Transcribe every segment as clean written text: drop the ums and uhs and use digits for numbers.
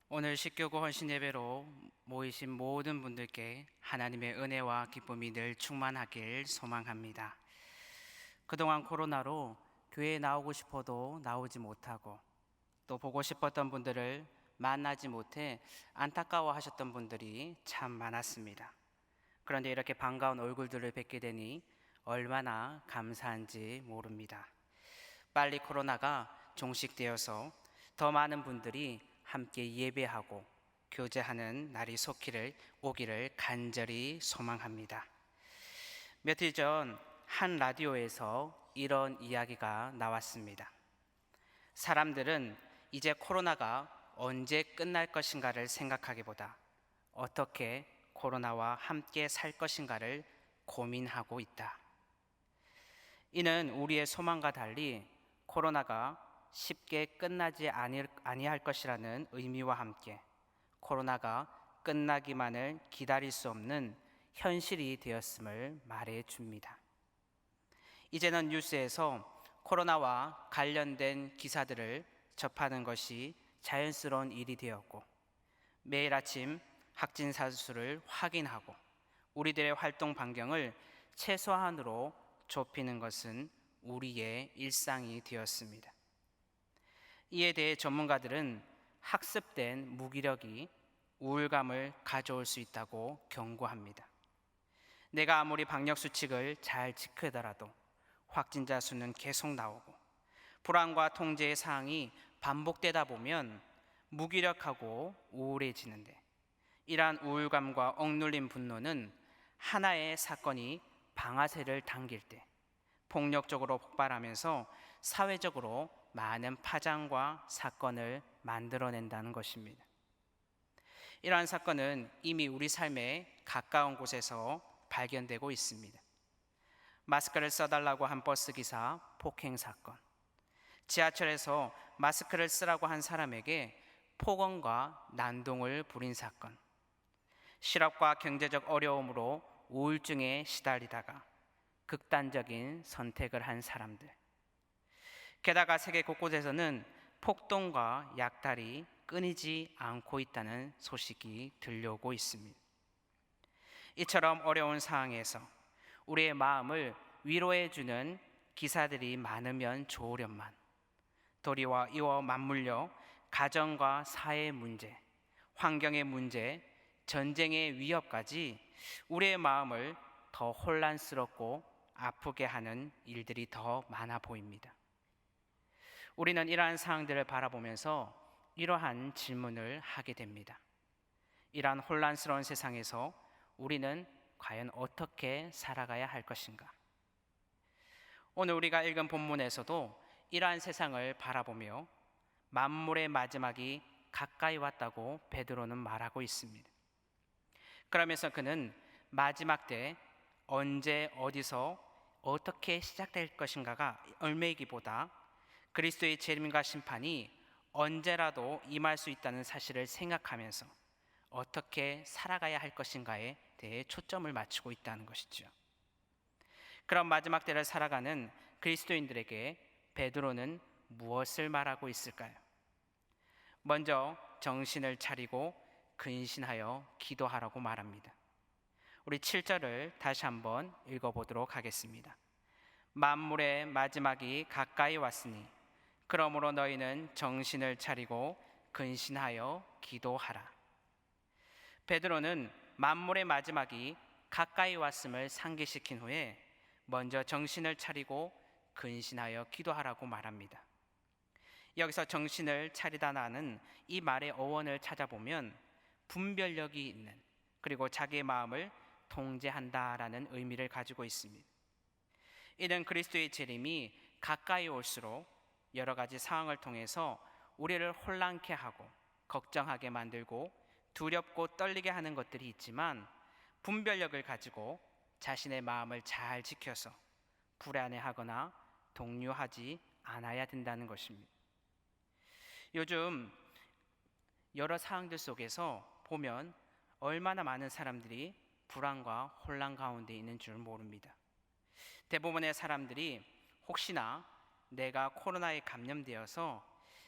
오늘 십교구 헌신 예배로 모이신 모든 분들께 하나님의 은혜와 기쁨이 늘 충만하길 소망합니다. 그동안 코로나로 교회에 나오고 싶어도 나오지 못하고 또 보고 싶었던 분들을 만나지 못해 안타까워 하셨던 분들이 참 많았습니다. 그런데 이렇게 반가운 얼굴들을 뵙게 되니 얼마나 감사한지 모릅니다. 빨리 코로나가 종식되어서 더 많은 분들이 함께 예배하고 교제하는 날이 오기를 간절히 소망합니다. 며칠 전 한 라디오에서 이런 이야기가 나왔습니다. 사람들은 이제 코로나가 언제 끝날 것인가를 생각하기보다 어떻게 코로나와 함께 살 것인가를 고민하고 있다. 이는 우리의 소망과 달리 코로나가 쉽게 끝나지 아니할 것이라는 의미와 함께 코로나가 끝나기만을 기다릴 수 없는 현실이 되었음을 말해 줍니다. 이제는 뉴스에서 코로나와 관련된 기사들을 접하는 것이 자연스러운 일이 되었고 매일 아침 확진자 수를 확인하고 우리들의 활동 반경을 최소한으로 좁히는 것은 우리의 일상이 되었습니다. 이에 대해 전문가들은 학습된 무기력이 우울감을 가져올 수 있다고 경고합니다. 내가 아무리 방역 수칙을 잘 지키더라도 확진자 수는 계속 나오고 불안과 통제의 사항이 반복되다 보면 무기력하고 우울해지는데 이러한 우울감과 억눌린 분노는 하나의 사건이 방아쇠를 당길 때 폭력적으로 폭발하면서 사회적으로 많은 파장과 사건을 만들어낸다는 것입니다. 이러한 사건은 이미 우리 삶에 가까운 곳에서 발견되고 있습니다. 마스크를 써달라고 한 버스 기사 폭행 사건, 지하철에서 마스크를 쓰라고 한 사람에게 폭언과 난동을 부린 사건, 실업과 경제적 어려움으로 우울증에 시달리다가 극단적인 선택을 한 사람들, 게다가 세계 곳곳에서는 폭동과 약탈이 끊이지 않고 있다는 소식이 들려오고 있습니다. 이처럼 어려운 상황에서 우리의 마음을 위로해주는 기사들이 많으면 좋으련만 도리와 이와 맞물려 가정과 사회의 문제, 환경의 문제, 전쟁의 위협까지 우리의 마음을 더 혼란스럽고 아프게 하는 일들이 더 많아 보입니다. 우리는 이러한 상황들을 바라보면서 이러한 질문을 하게 됩니다. 이러한 혼란스러운 세상에서 우리는 과연 어떻게 살아가야 할 것인가? 오늘 우리가 읽은 본문에서도 이러한 세상을 바라보며 만물의 마지막이 가까이 왔다고 베드로는 말하고 있습니다. 그러면서 그는 마지막 때 언제 어디서 어떻게 시작될 것인가가 얽매이기보다 그리스도의 재림과 심판이 언제라도 임할 수 있다는 사실을 생각하면서 어떻게 살아가야 할 것인가에 대해 초점을 맞추고 있다는 것이죠. 그런 마지막 때를 살아가는 그리스도인들에게 베드로는 무엇을 말하고 있을까요? 먼저 정신을 차리고 근신하여 기도하라고 말합니다. 우리 7절을 다시 한번 읽어보도록 하겠습니다. 만물의 마지막이 가까이 왔으니 그러므로 너희는 정신을 차리고 근신하여 기도하라. 베드로는 만물의 마지막이 가까이 왔음을 상기시킨 후에 먼저 정신을 차리고 근신하여 기도하라고 말합니다. 여기서 정신을 차리다라는 이 말의 어원을 찾아보면 분별력이 있는, 그리고 자기의 마음을 통제한다라는 의미를 가지고 있습니다. 이는 그리스도의 재림이 가까이 올수록 여러 가지 상황을 통해서 우리를 혼란케 하고 걱정하게 만들고 두렵고 떨리게 하는 것들이 있지만 분별력을 가지고 자신의 마음을 잘 지켜서 불안해하거나 동요하지 않아야 된다는 것입니다. 요즘 여러 상황들 속에서 보면 얼마나 많은 사람들이 불안과 혼란 가운데 있는 줄 모릅니다. 대부분의 사람들이 혹시나 내가 코로나에 감염되어서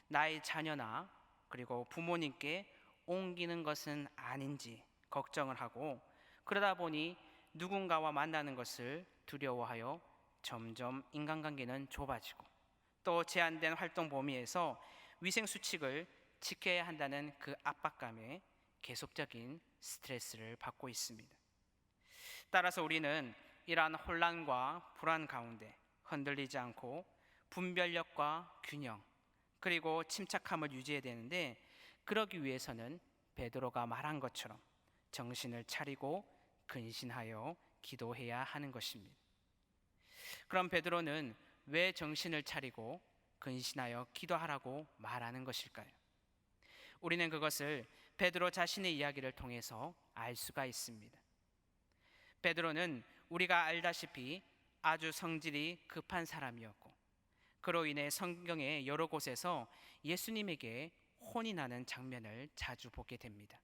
나의 자녀나 그리고 부모님께 옮기는 것은 아닌지 걱정을 하고, 그러다 보니 누군가와 만나는 것을 두려워하여 점점 인간관계는 좁아지고, 또 제한된 활동 범위에서 위생 수칙을 지켜야 한다는 그 압박감에 계속적인 스트레스를 받고 있습니다. 따라서 우리는 이러한 혼란과 불안 가운데 흔들리지 않고 분별력과 균형, 그리고 침착함을 유지해야 되는데, 그러기 위해서는 베드로가 말한 것처럼 정신을 차리고 근신하여 기도해야 하는 것입니다. 그럼 베드로는 왜 정신을 차리고 근신하여 기도하라고 말하는 것일까요? 우리는 그것을 베드로 자신의 이야기를 통해서 알 수가 있습니다. 베드로는 우리가 알다시피 아주 성질이 급한 사람이었고, 그로 인해 성경의 여러 곳에서 예수님에게 혼이 나는 장면을 자주 보게 됩니다.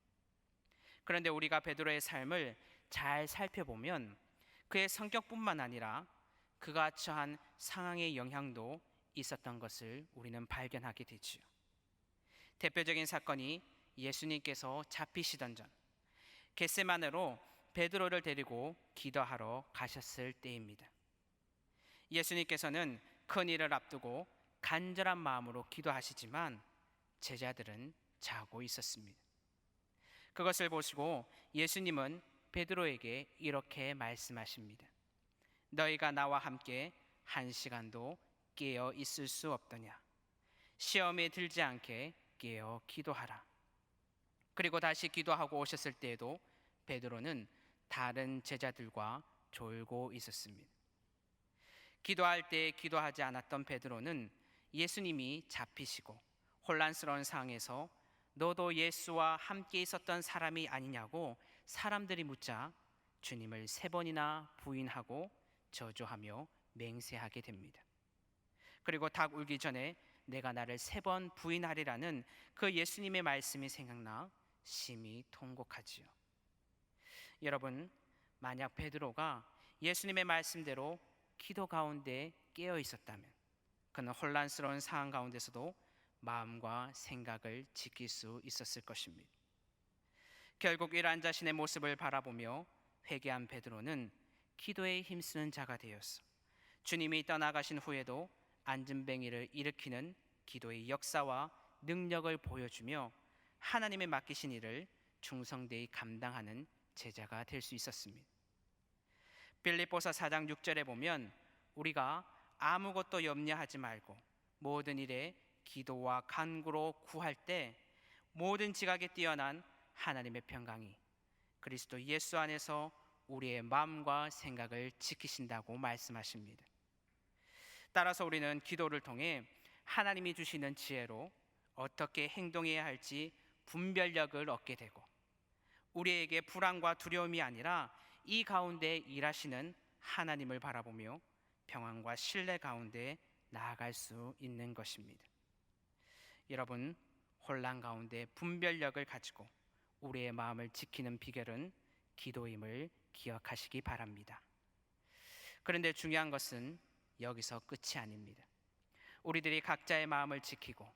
그런데 우리가 베드로의 삶을 잘 살펴보면 그의 성격뿐만 아니라 그가 처한 상황의 영향도 있었던 것을 우리는 발견하게 되지요. 대표적인 사건이 예수님께서 잡히시던 전 겟세마네로 베드로를 데리고 기도하러 가셨을 때입니다. 예수님께서는 큰 일을 앞두고 간절한 마음으로 기도하시지만 제자들은 자고 있었습니다. 그것을 보시고 예수님은 베드로에게 이렇게 말씀하십니다. 너희가 나와 함께 1시간도 깨어 있을 수 없더냐? 시험에 들지 않게 깨어 기도하라. 그리고 다시 기도하고 오셨을 때에도 베드로는 다른 제자들과 졸고 있었습니다. 기도할 때 기도하지 않았던 베드로는 예수님이 잡히시고 혼란스러운 상황에서 너도 예수와 함께 있었던 사람이 아니냐고 사람들이 묻자 주님을 3번이나 부인하고 저주하며 맹세하게 됩니다. 그리고 닭 울기 전에 내가 나를 3번 부인하리라는 그 예수님의 말씀이 생각나 심히 통곡하지요. 여러분, 만약 베드로가 예수님의 말씀대로 기도 가운데 깨어 있었다면 그는 혼란스러운 상황 가운데서도 마음과 생각을 지킬 수 있었을 것입니다. 결국 이러한 자신의 모습을 바라보며 회개한 베드로는 기도에 힘쓰는 자가 되었어. 주님이 떠나가신 후에도 안진뱅이를 일으키는 기도의 역사와 능력을 보여주며 하나님의 맡기신 일을 충성되이 감당하는 제자가 될 수 있었습니다. 빌립보서 4장 6절에 보면 우리가 아무것도 염려하지 말고 모든 일에 기도와 간구로 구할 때 모든 지각에 뛰어난 하나님의 평강이 그리스도 예수 안에서 우리의 마음과 생각을 지키신다고 말씀하십니다. 따라서 우리는 기도를 통해 하나님이 주시는 지혜로 어떻게 행동해야 할지 분별력을 얻게 되고, 우리에게 불안과 두려움이 아니라 이 가운데 일하시는 하나님을 바라보며 평안과 신뢰 가운데 나아갈 수 있는 것입니다. 여러분, 혼란 가운데 분별력을 가지고 우리의 마음을 지키는 비결은 기도임을 기억하시기 바랍니다. 그런데 중요한 것은 여기서 끝이 아닙니다. 우리들이 각자의 마음을 지키고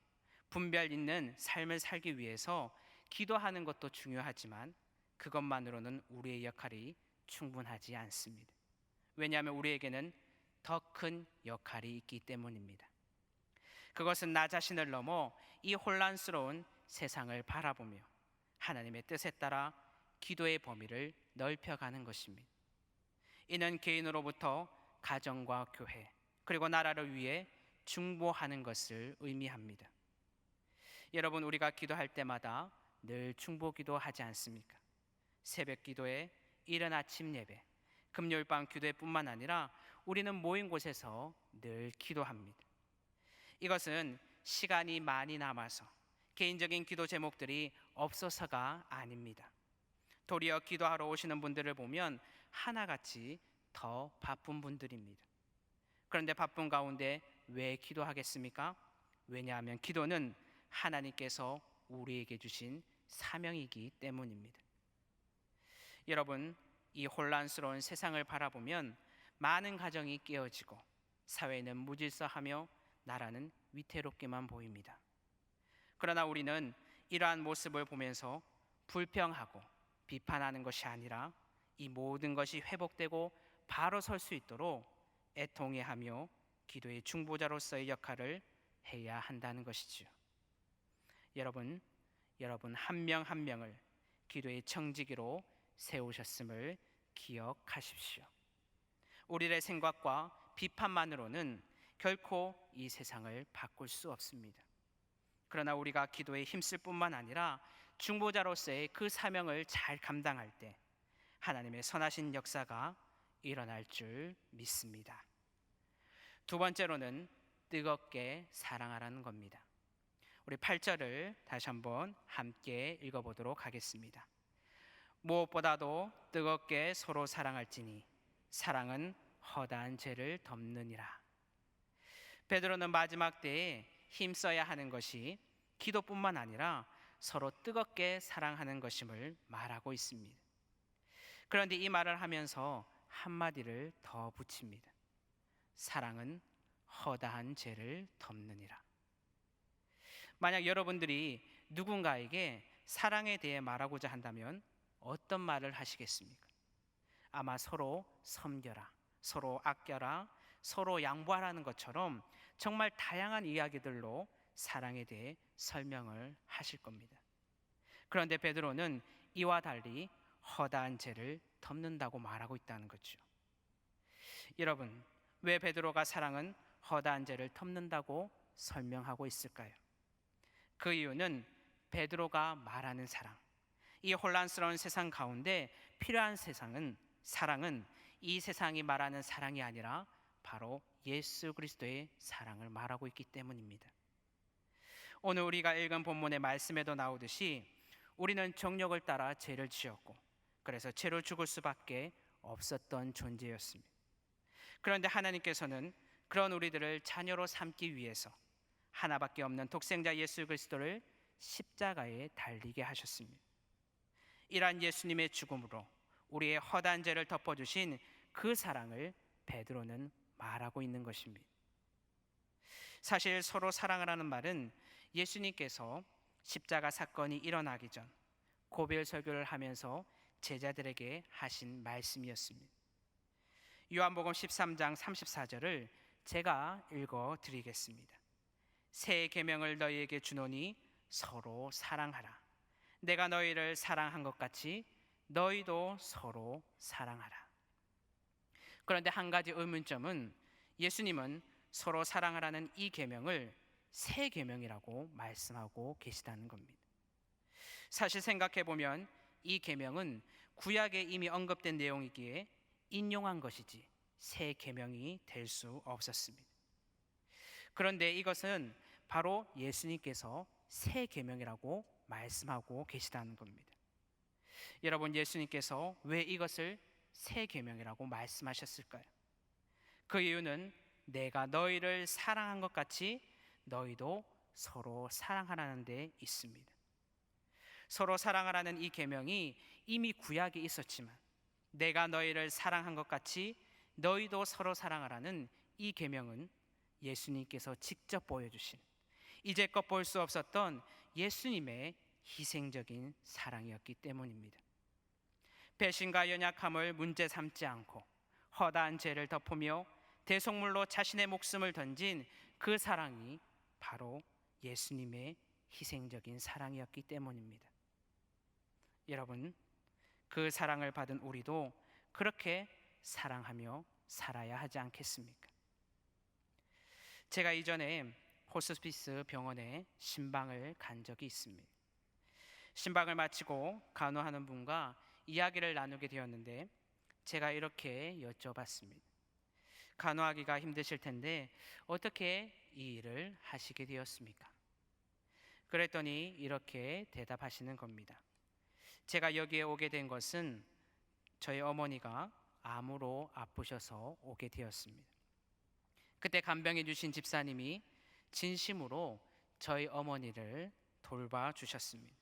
분별 있는 삶을 살기 위해서 기도하는 것도 중요하지만 그것만으로는 우리의 역할이 충분하지 않습니다. 왜냐하면 우리에게는 더 큰 역할이 있기 때문입니다. 그것은 나 자신을 넘어 이 혼란스러운 세상을 바라보며 하나님의 뜻에 따라 기도의 범위를 넓혀가는 것입니다. 이는 개인으로부터 가정과 교회 그리고 나라를 위해 중보하는 것을 의미합니다. 여러분, 우리가 기도할 때마다 늘 중보기도 하지 않습니까? 새벽 기도에 이른 아침 예배, 금요일 밤 기도회뿐만 아니라 우리는 모인 곳에서 늘 기도합니다. 이것은 시간이 많이 남아서 개인적인 기도 제목들이 없어서가 아닙니다. 도리어 기도하러 오시는 분들을 보면 하나같이 더 바쁜 분들입니다. 그런데 바쁜 가운데 왜 기도하겠습니까? 왜냐하면 기도는 하나님께서 우리에게 주신 사명이기 때문입니다. 여러분, 이 혼란스러운 세상을 바라보면 많은 가정이 깨어지고 사회는 무질서하며 나라는 위태롭게만 보입니다. 그러나 우리는 이러한 모습을 보면서 불평하고 비판하는 것이 아니라 이 모든 것이 회복되고 바로 설 수 있도록 애통해하며 기도의 중보자로서의 역할을 해야 한다는 것이지요. 여러분 한 명 한 명을 기도의 청지기로 세우셨음을 기억하십시오. 우리의 생각과 비판만으로는 결코 이 세상을 바꿀 수 없습니다. 그러나 우리가 기도에 힘쓸 뿐만 아니라 중보자로서의 그 사명을 잘 감당할 때 하나님의 선하신 역사가 일어날 줄 믿습니다. 두 번째로는 뜨겁게 사랑하라는 겁니다. 우리 8절을 다시 한번 함께 읽어보도록 하겠습니다. 무엇보다도 뜨겁게 서로 사랑할지니 사랑은 허다한 죄를 덮느니라. 베드로는 마지막 때에 힘써야 하는 것이 기도뿐만 아니라 서로 뜨겁게 사랑하는 것임을 말하고 있습니다. 그런데 이 말을 하면서 한마디를 더 붙입니다. 사랑은 허다한 죄를 덮느니라. 만약 여러분들이 누군가에게 사랑에 대해 말하고자 한다면 어떤 말을 하시겠습니까? 아마 서로 섬겨라, 서로 아껴라, 서로 양보하라는 것처럼 정말 다양한 이야기들로 사랑에 대해 설명을 하실 겁니다. 그런데 베드로는 이와 달리 허다한 죄를 덮는다고 말하고 있다는 거죠. 여러분, 왜 베드로가 사랑은 허다한 죄를 덮는다고 설명하고 있을까요? 그 이유는 베드로가 말하는 사랑, 이 혼란스러운 세상 가운데 필요한 사랑은 이 세상이 말하는 사랑이 아니라 바로 예수 그리스도의 사랑을 말하고 있기 때문입니다. 오늘 우리가 읽은 본문의 말씀에도 나오듯이 우리는 정욕을 따라 죄를 지었고 그래서 죄로 죽을 수밖에 없었던 존재였습니다. 그런데 하나님께서는 그런 우리들을 자녀로 삼기 위해서 하나밖에 없는 독생자 예수 그리스도를 십자가에 달리게 하셨습니다. 이러한 예수님의 죽음으로 우리의 허다한 죄를 덮어주신 그 사랑을 베드로는 말하고 있는 것입니다. 사실 서로 사랑하라는 말은 예수님께서 십자가 사건이 일어나기 전 고별 설교를 하면서 제자들에게 하신 말씀이었습니다. 요한복음 13장 34절을 제가 읽어 드리겠습니다. 새 계명을 너희에게 주노니 서로 사랑하라. 내가 너희를 사랑한 것 같이 너희도 서로 사랑하라. 그런데 한 가지 의문점은 예수님은 서로 사랑하라는 이 계명을 새 계명이라고 말씀하고 계시다는 겁니다. 사실 생각해 보면 이 계명은 구약에 이미 언급된 내용이기에 인용한 것이지 새 계명이 될 수 없었습니다. 그런데 이것은 바로 예수님께서 새 계명이라고 말씀하고 계시다는 겁니다. 여러분, 예수님께서 왜 이것을 새 계명이라고 말씀하셨을까요? 그 이유는 내가 너희를 사랑한 것 같이 너희도 서로 사랑하라는 데 있습니다. 서로 사랑하라는 이 계명이 이미 구약에 있었지만 내가 너희를 사랑한 것 같이 너희도 서로 사랑하라는 이 계명은 예수님께서 직접 보여주신 이제껏 볼 수 없었던 예수님의 희생적인 사랑이었기 때문입니다. 배신과 연약함을 문제 삼지 않고 허다한 죄를 덮으며 대속물로 자신의 목숨을 던진 그 사랑이 바로 예수님의 희생적인 사랑이었기 때문입니다. 여러분, 그 사랑을 받은 우리도 그렇게 사랑하며 살아야 하지 않겠습니까? 제가 이전에 호스피스 병원에 신방을 간 적이 있습니다. 신방을 마치고 간호하는 분과 이야기를 나누게 되었는데 제가 이렇게 여쭤봤습니다. 간호하기가 힘드실 텐데 어떻게 이 일을 하시게 되었습니까? 그랬더니 이렇게 대답하시는 겁니다. 제가 여기에 오게 된 것은 저희 어머니가 암으로 아프셔서 오게 되었습니다. 그때 간병해 주신 집사님이 진심으로 저희 어머니를 돌봐 주셨습니다.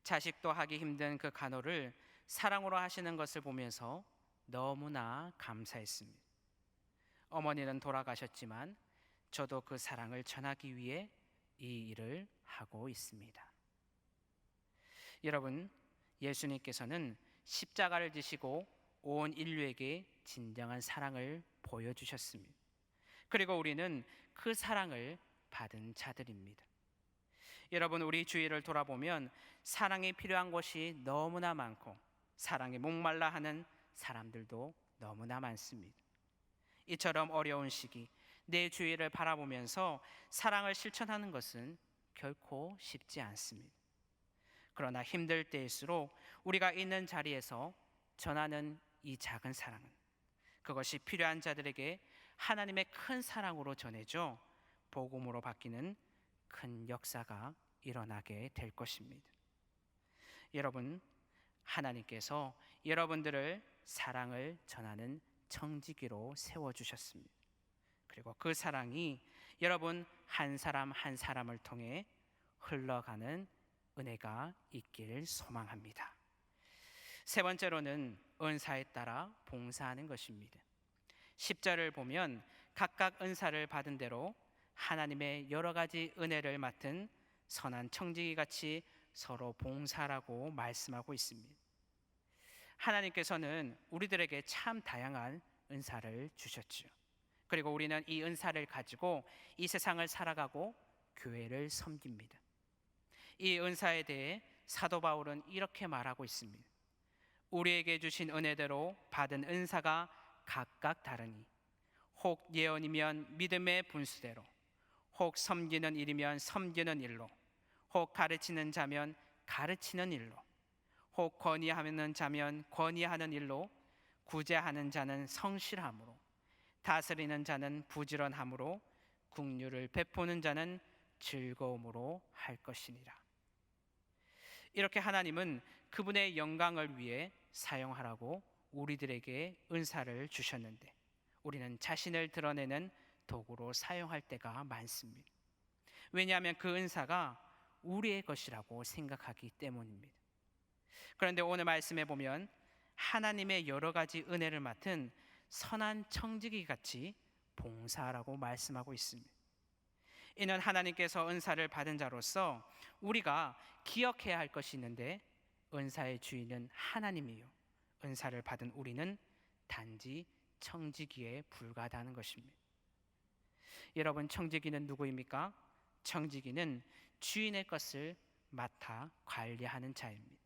자식도 하기 힘든 그 간호를 사랑으로 하시는 것을 보면서 너무나 감사했습니다. 어머니는 돌아가셨지만 저도 그 사랑을 전하기 위해 이 일을 하고 있습니다. 여러분, 예수님께서는 십자가를 지시고 온 인류에게 진정한 사랑을 보여주셨습니다. 그리고 우리는 그 사랑을 받은 자들입니다. 여러분, 우리 주위를 돌아보면 사랑이 필요한 곳이 너무나 많고 사랑에 목말라 하는 사람들도 너무나 많습니다. 이처럼 어려운 시기 내 주위를 바라보면서 사랑을 실천하는 것은 결코 쉽지 않습니다. 그러나 힘들 때일수록 우리가 있는 자리에서 전하는 이 작은 사랑은, 그것이 필요한 자들에게 하나님의 큰 사랑으로 전해져 복음으로 바뀌는 큰 역사가 일어나게 될 것입니다. 여러분, 하나님께서 여러분들을 사랑을 전하는 청지기로 세워주셨습니다. 그리고 그 사랑이 여러분 한 사람 한 사람을 통해 흘러가는 은혜가 있기를 소망합니다. 세 번째로는 은사에 따라 봉사하는 것입니다. 10절을 보면 각각 은사를 받은 대로 하나님의 여러 가지 은혜를 맡은 선한 청지기 같이 서로 봉사라고 말씀하고 있습니다. 하나님께서는 우리들에게 참 다양한 은사를 주셨죠. 그리고 우리는 이 은사를 가지고 이 세상을 살아가고 교회를 섬깁니다. 이 은사에 대해 사도 바울은 이렇게 말하고 있습니다. 우리에게 주신 은혜대로 받은 은사가 각각 다르니 혹 예언이면 믿음의 분수대로, 혹 섬기는 일이면 섬기는 일로, 혹 가르치는 자면 가르치는 일로, 혹 권위하는 자면 권위하는 일로, 구제하는 자는 성실함으로, 다스리는 자는 부지런함으로, 긍휼을 베푸는 자는 즐거움으로 할 것이니라. 이렇게 하나님은 그분의 영광을 위해 사용하라고 우리들에게 은사를 주셨는데 우리는 자신을 드러내는 도구로 사용할 때가 많습니다. 왜냐하면 그 은사가 우리의 것이라고 생각하기 때문입니다. 그런데 오늘 말씀에 보면 하나님의 여러 가지 은혜를 맡은 선한 청지기 같이 봉사하라고 말씀하고 있습니다. 이는 하나님께서 은사를 받은 자로서 우리가 기억해야 할 것이 있는데 은사의 주인은 하나님이요 은사를 받은 우리는 단지 청지기에 불과하다는 것입니다. 여러분, 청지기는 누구입니까? 청지기는 주인의 것을 맡아 관리하는 자입니다.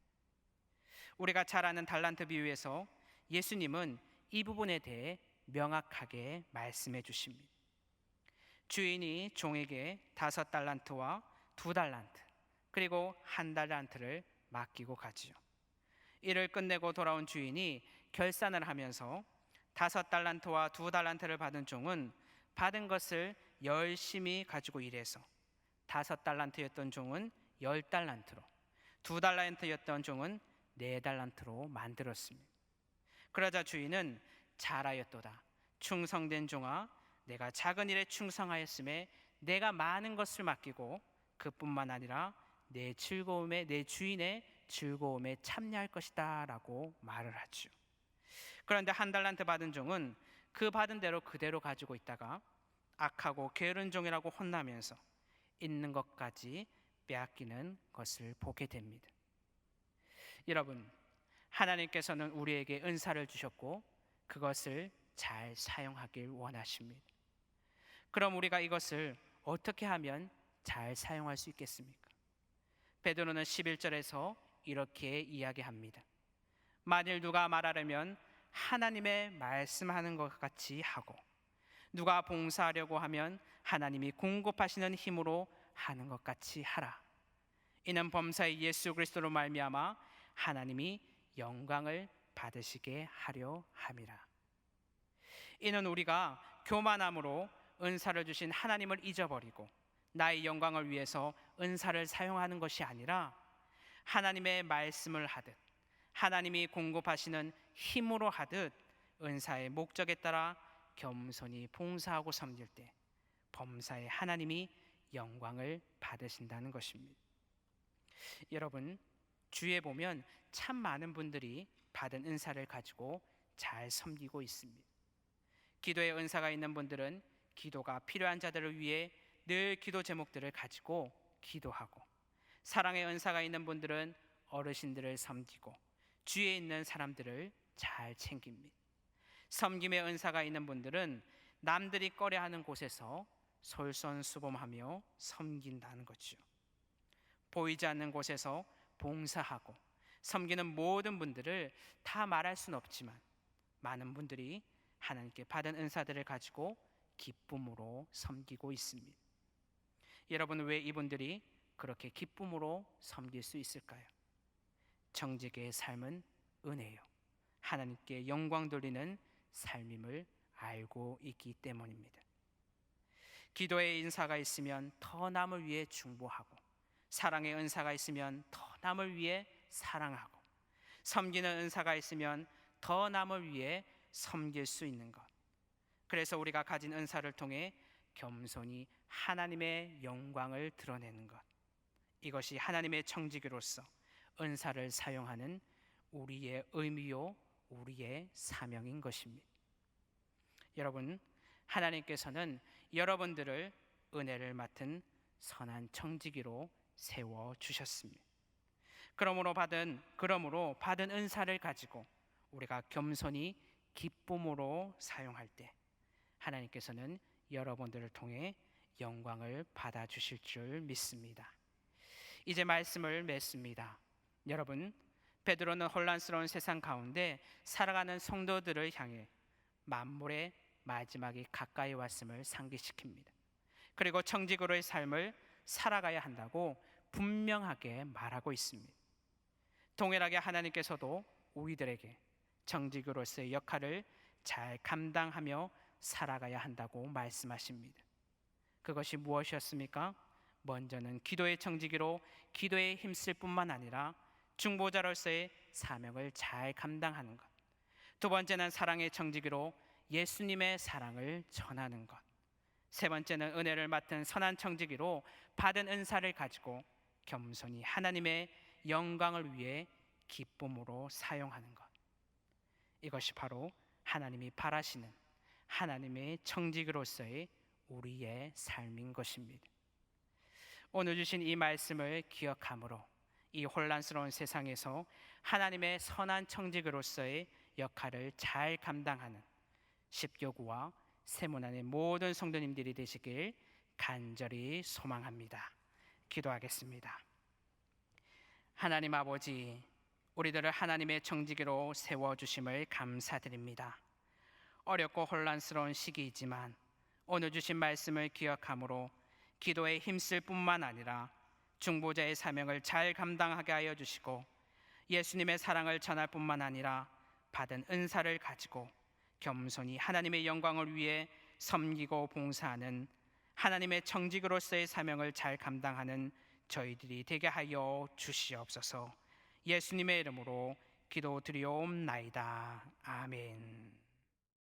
우리가 잘 아는 달란트 비유에서 예수님은 이 부분에 대해 명확하게 말씀해 주십니다. 주인이 종에게 5달란트와 2달란트 그리고 1달란트를 맡기고 가지요. 일을 끝내고 돌아온 주인이 결산을 하면서 5달란트와 2달란트를 받은 종은 받은 것을 열심히 가지고 일해서 5달란트였던 종은 10달란트로, 2달란트였던 종은 4달란트로 만들었습니다. 그러자 주인은 잘하였도다 충성된 종아, 내가 작은 일에 충성하였음에 내가 많은 것을 맡기고 그뿐만 아니라 내 주인의 즐거움에 참여할 것이다 라고 말을 하죠. 그런데 1달란트 받은 종은 그 받은 대로 그대로 가지고 있다가 악하고 게으른 종이라고 혼나면서 있는 것까지 빼앗기는 것을 보게 됩니다. 여러분, 하나님께서는 우리에게 은사를 주셨고 그것을 잘 사용하길 원하십니다. 그럼 우리가 이것을 어떻게 하면 잘 사용할 수 있겠습니까? 베드로는 11절에서 이렇게 이야기합니다. 만일 누가 말하려면 하나님의 말씀하는 것 같이 하고 누가 봉사하려고 하면 하나님이 공급하시는 힘으로 하는 것 같이 하라. 이는 범사의 예수 그리스도로 말미암아 하나님이 영광을 받으시게 하려 함이라. 이는 우리가 교만함으로 은사를 주신 하나님을 잊어버리고 나의 영광을 위해서 은사를 사용하는 것이 아니라 하나님의 말씀을 하듯 하나님이 공급하시는 힘으로 하듯 은사의 목적에 따라 겸손히 봉사하고 섬길 때 범사의 하나님이 영광을 받으신다는 것입니다. 여러분, 주위에 보면 참 많은 분들이 받은 은사를 가지고 잘 섬기고 있습니다. 기도의 은사가 있는 분들은 기도가 필요한 자들을 위해 늘 기도 제목들을 가지고 기도하고, 사랑의 은사가 있는 분들은 어르신들을 섬기고 주위에 있는 사람들을 잘 챙깁니다. 섬김의 은사가 있는 분들은 남들이 꺼려하는 곳에서 솔선수범하며 섬긴다는 거죠. 보이지 않는 곳에서 봉사하고 섬기는 모든 분들을 다 말할 수는 없지만 많은 분들이 하나님께 받은 은사들을 가지고 기쁨으로 섬기고 있습니다. 여러분, 왜 이분들이 그렇게 기쁨으로 섬길 수 있을까요? 정직의 삶은 은혜요, 하나님께 영광 돌리는 삶임을 알고 있기 때문입니다. 기도의 은사가 있으면 더 남을 위해 중보하고, 사랑의 은사가 있으면 더 남을 위해 사랑하고, 섬기는 은사가 있으면 더 남을 위해 섬길 수 있는 것. 그래서 우리가 가진 은사를 통해 겸손히 하나님의 영광을 드러내는 것, 이것이 하나님의 청지기로서 은사를 사용하는 우리의 의미요, 우리의 사명인 것입니다. 여러분, 하나님께서는 여러분들을 은혜를 맡은 선한 청지기로 세워 주셨습니다. 그러므로 받은 은사를 가지고 우리가 겸손히 기쁨으로 사용할 때 하나님께서는 여러분들을 통해 영광을 받아 주실 줄 믿습니다. 이제 말씀을 맺습니다. 여러분, 베드로는 혼란스러운 세상 가운데 살아가는 성도들을 향해 만물의 마지막이 가까이 왔음을 상기시킵니다. 그리고 청지기로의 삶을 살아가야 한다고 분명하게 말하고 있습니다. 동일하게 하나님께서도 우리들에게 청지기로서의 역할을 잘 감당하며 살아가야 한다고 말씀하십니다. 그것이 무엇이었습니까? 먼저는 기도의 청지기로 기도에 힘쓸 뿐만 아니라 중보자로서의 사명을 잘 감당하는 것. 두 번째는 사랑의 청지기로 예수님의 사랑을 전하는 것. 세 번째는 은혜를 맡은 선한 청지기로 받은 은사를 가지고 겸손히 하나님의 영광을 위해 기쁨으로 사용하는 것. 이것이 바로 하나님이 바라시는 하나님의 청지기로서의 우리의 삶인 것입니다. 오늘 주신 이 말씀을 기억함으로 이 혼란스러운 세상에서 하나님의 선한 청지기로서의 역할을 잘 감당하는 십교구와 세문안의 모든 성도님들이 되시길 간절히 소망합니다. 기도하겠습니다. 하나님 아버지, 우리들을 하나님의 청지기로 세워주심을 감사드립니다. 어렵고 혼란스러운 시기이지만 오늘 주신 말씀을 기억함으로 기도에 힘쓸 뿐만 아니라 중보자의 사명을 잘 감당하게 하여 주시고, 예수님의 사랑을 전할 뿐만 아니라 받은 은사를 가지고 겸손히 하나님의 영광을 위해 섬기고 봉사하는 하나님의 청지기로서의 사명을 잘 감당하는 저희들이 되게 하여 주시옵소서. 예수님의 이름으로 기도드리옵나이다. 아멘.